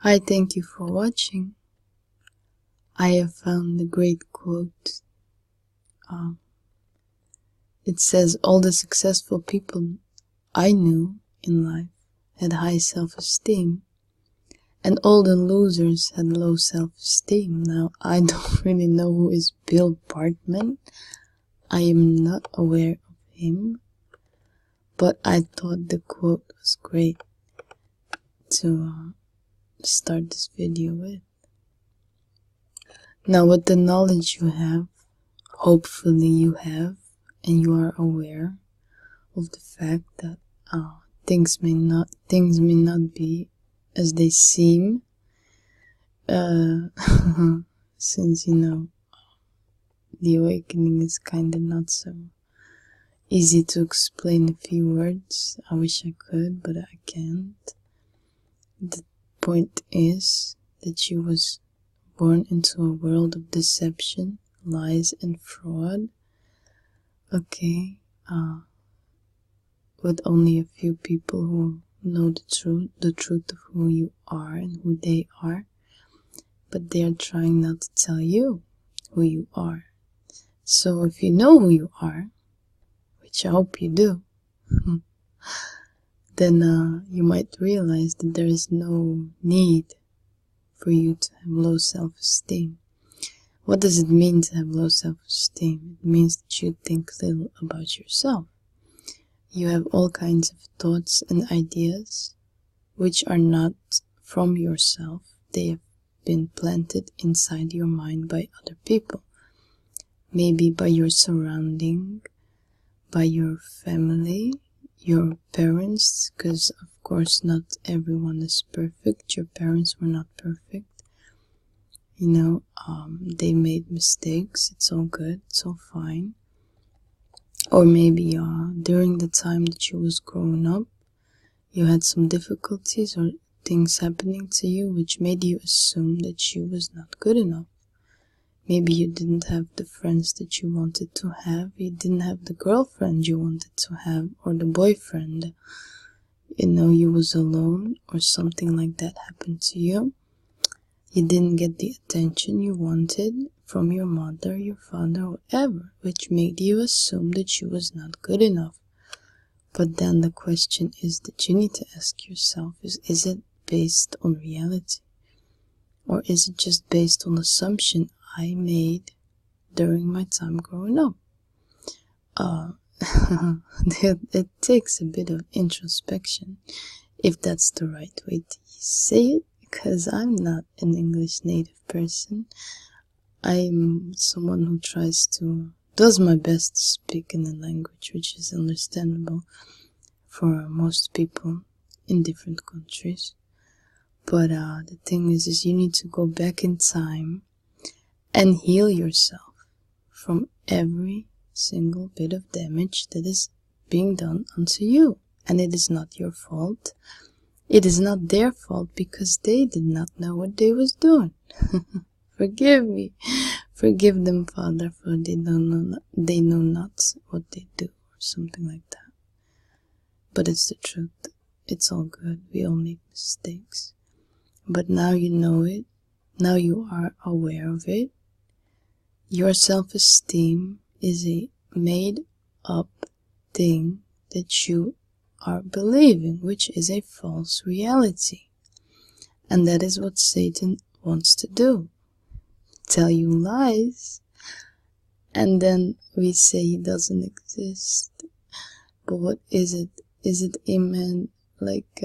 Hi, thank you for watching. I have found a great quote. It says, all the successful people I knew in life had high self-esteem, and all the losers had low self-esteem. Now, I don't really know who is Bill Bartman. I am not aware of him, but I thought the quote was great to start this video with. Now, with the knowledge you have, hopefully you have, and you are aware of the fact that things may not be as they seem, since the awakening is kinda not so easy to explain in a few words. I wish I could, but I can't. The point is that you was born into a world of deception, lies, and fraud. Okay, with only a few people who know the truth of who you are and who they are, but they are trying not to tell you who you are. So if you know who you are, which I hope you do, then you might realize that there is no need for you to have low self-esteem. What does it mean to have low self-esteem? It means that you think little about yourself. You have all kinds of thoughts and ideas which are not from yourself. They have been planted inside your mind by other people. Maybe by your surrounding, by your family, your parents, because of course not everyone is perfect. Your parents were not perfect. They made mistakes. It's all good. It's all fine. Or maybe during the time that you was growing up, you had some difficulties or things happening to you which made you assume that you was not good enough. Maybe you didn't have the friends that you wanted to have. You didn't have the girlfriend you wanted to have, or the boyfriend. You was alone, or something like that happened to you. You didn't get the attention you wanted from your mother, your father, whatever, which made you assume that you was not good enough. But then the question is that you need to ask yourself, is it based on reality? Or is it just based on assumption I made during my time growing up? It takes a bit of introspection, if that's the right way to say it, because I'm not an English native person. I'm someone who does my best to speak in a language which is understandable for most people in different countries. But the thing is you need to go back in time and heal yourself from every single bit of damage that is being done unto you. And it is not your fault. It is not their fault, because they did not know what they was doing. Forgive me. Forgive them, Father, for they know not what they do, or something like that. But it's the truth. It's all good. We all make mistakes. But now you know it. Now you are aware of it. Your self-esteem is a made-up thing that you are believing, which is a false reality. And that is what Satan wants to do. Tell you lies, and then we say he doesn't exist. But what is it? Is it a man like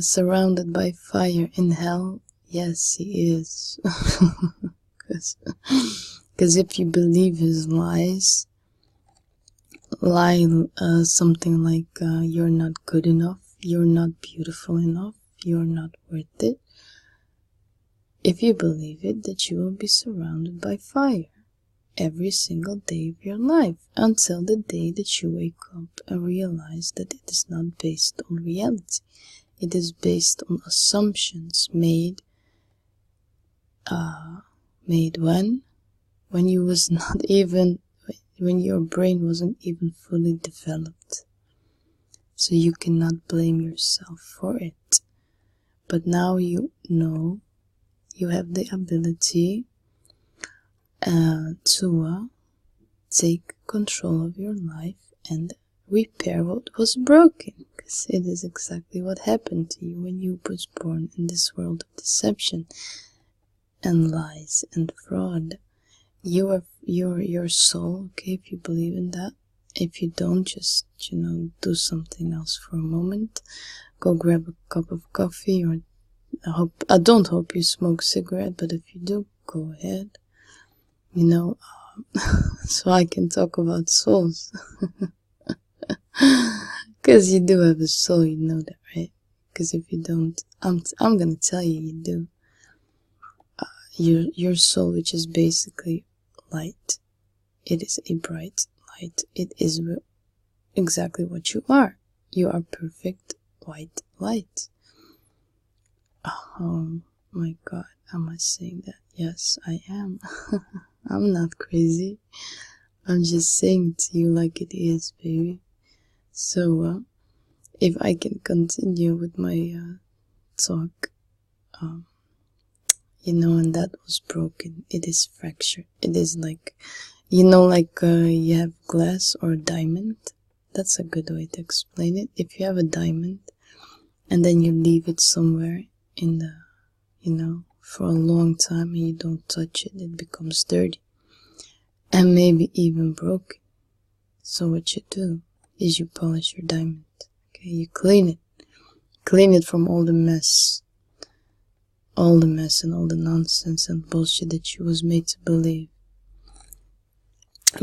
surrounded by fire in hell? Yes, he is. Because if you believe his lies, something like you're not good enough, you're not beautiful enough, you're not worth it. If you believe it, that you will be surrounded by fire every single day of your life, until the day that you wake up and realize that it is not based on reality. It is based on assumptions made when you was not even, when your brain wasn't even fully developed. So you cannot blame yourself for it. But now you know you have the ability to take control of your life and repair what was broken, because it is exactly what happened to you when you was born in this world of deception and lies and fraud. Your soul, okay, if you believe in that. If you don't, just, do something else for a moment. Go grab a cup of coffee, or I don't hope you smoke cigarette, but if you do, go ahead. So I can talk about souls. Because you do have a soul, you know that, right? Because if you don't, I'm gonna tell you, you do. Your soul, which is basically light, it is a bright light. It is exactly what you are. You are perfect white light. Oh my God, am I saying that? Yes, I am. I'm not crazy. I'm just saying it to you like it is, baby. So, if I can continue with my talk, and that was broken. It is fractured. It is like, you have glass or a diamond. That's a good way to explain it. If you have a diamond and then you leave it somewhere in the, for a long time and you don't touch it, it becomes dirty and maybe even broken. So what you do is you polish your diamond. Okay, you clean it from all the mess and all the nonsense and bullshit that you was made to believe.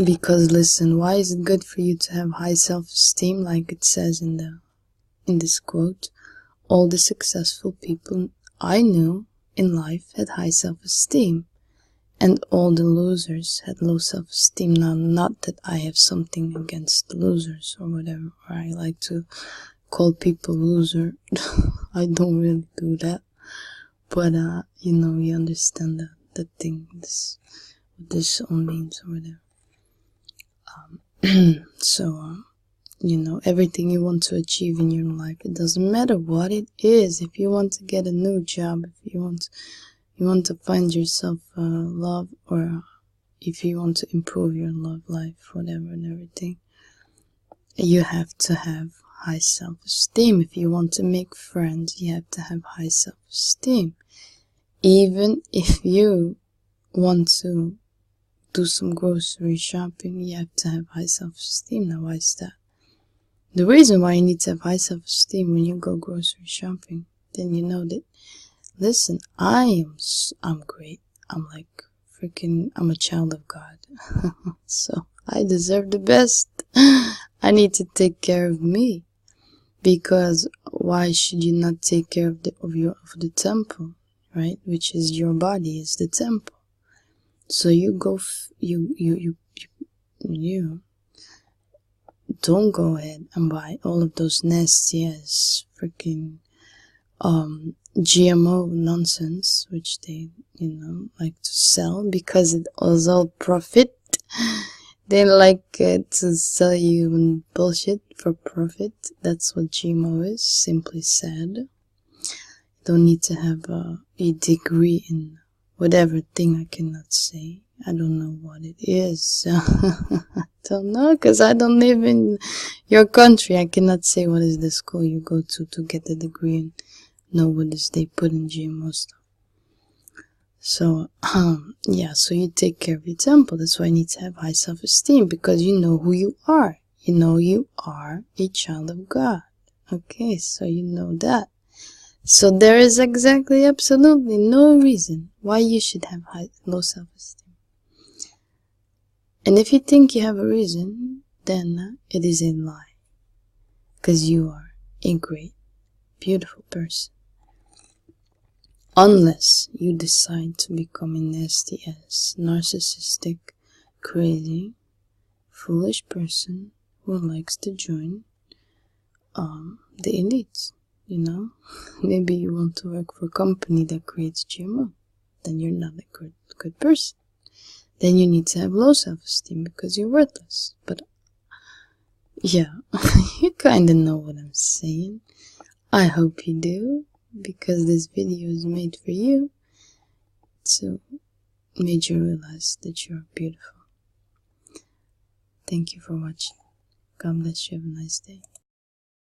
Because listen, why is it good for you to have high self-esteem? Like it says in this quote, all the successful people I knew in life had high self-esteem, and all the losers had low self-esteem. Now, not that I have something against losers or whatever, or I like to call people loser. I don't really do that. But, you understand the thing, what this all means or whatever. So, everything you want to achieve in your life, it doesn't matter what it is. If you want to get a new job, if you want to find yourself love, or if you want to improve your love life, whatever and everything, you have to have high self-esteem. If you want to make friends, you have to have high self-esteem. Even if you want to do some grocery shopping, you have to have high self-esteem. Now, why is that? The reason why you need to have high self-esteem when you go grocery shopping, then you know that, listen, I'm great. I'm like I'm a child of God. So I deserve the best. I need to take care of me. Because why should you not take care of the temple, right? Which is your body, is the temple. So you go, you don't go ahead and buy all of those nasty ass freaking GMO nonsense, which they, like to sell because it was all profit. They like to sell you bullshit for profit. That's what GMO is, simply said. You don't need to have a degree in whatever thing I cannot say. I don't know what it is. I don't know, because I don't live in your country. I cannot say what is the school you go to get the degree and know what is they put in GMO stuff. So, yeah, so you take care of your temple. That's why you need to have high self-esteem, because you know who you are. You know you are a child of God. Okay, so you know that. So there is absolutely no reason why you should have low self-esteem. And if you think you have a reason, then it is a lie. Because you are a great, beautiful person. Unless you decide to become a nasty ass, narcissistic, crazy, foolish person who likes to join the elites, Maybe you want to work for a company that creates GMO. Then you're not a good person. Then you need to have low self-esteem because you're worthless. But yeah, you kind of know what I'm saying. I hope you do. because this video is made for you to make you realize that you are beautiful. Thank you for watching. God bless you. Have a nice day.